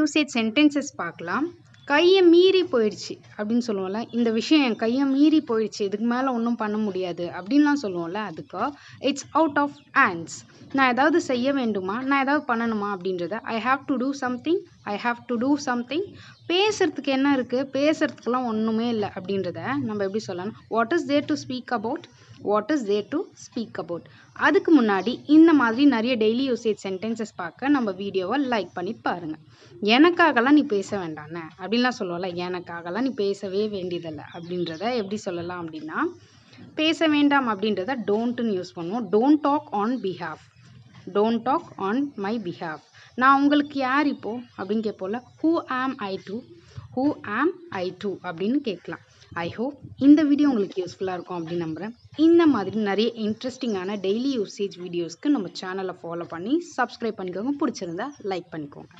Usage sentences பார்க்கலாம். கையை மீறி போயிடுச்சு அப்படின்னு சொல்லுவோம்ல, இந்த விஷயம் என் கையை மீறி போயிடுச்சு, இதுக்கு மேலே ஒன்றும் பண்ண முடியாது அப்படின்லாம் சொல்லுவோம்ல, அதுக்கு இட்ஸ் அவுட் ஆஃப் ஹேண்ட்ஸ். நான் ஏதாவது செய்ய வேண்டுமா, நான் ஏதாவது பண்ணணுமா அப்படின்றத I have to do something, I have to do something. பேசுறதுக்கு என்ன இருக்குது, பேசுறதுக்கெல்லாம் ஒன்றுமே இல்லை அப்படின்றத நம்ம எப்படி சொல்லலாம், what is there to speak about, what is there to speak about. அதுக்கு முன்னாடி இந்த மாதிரி நிறைய டெய்லி யூசேஜ் சென்டென்சஸ் பார்க்க நம்ம வீடியோவை லைக் பண்ணி பாருங்கள். எனக்காகலாம் நீ பேச வேண்டாண்ணே அப்படின்லாம் சொல்லுவோம்ல, எனக்காகலாம் நீ பேசவே வேண்டியதில்லை அப்படின்றத எப்படி சொல்லலாம் அப்படின்னா, பேச வேண்டாம் அப்படின்றத டோன்ட்டுன்னு யூஸ் பண்ணுவோம். Don't talk on behalf, don't talk on my behalf. நான் உங்களுக்கு யார் இப்போ அப்படின்னு கேட்போம்ல, ஹூ ஆம் ஐ டு, ஹூ ஆம் ஐ டு அப்படின்னு கேட்கலாம். ஐ ஹோப் இந்த வீடியோ உங்களுக்கு யூஸ்ஃபுல்லாக இருக்கும் அப்படின்னு நம்புகிறேன். இந்த மாதிரி நிறைய இன்ட்ரெஸ்டிங்கான டெய்லி யூசேஜ் வீடியோஸ்க்கு நம்ம சேனலை ஃபாலோ பண்ணி சப்ஸ்கிரைப் பண்ணிக்கோங்க. பிடிச்சிருந்தா லைக் பண்ணிக்கோங்க.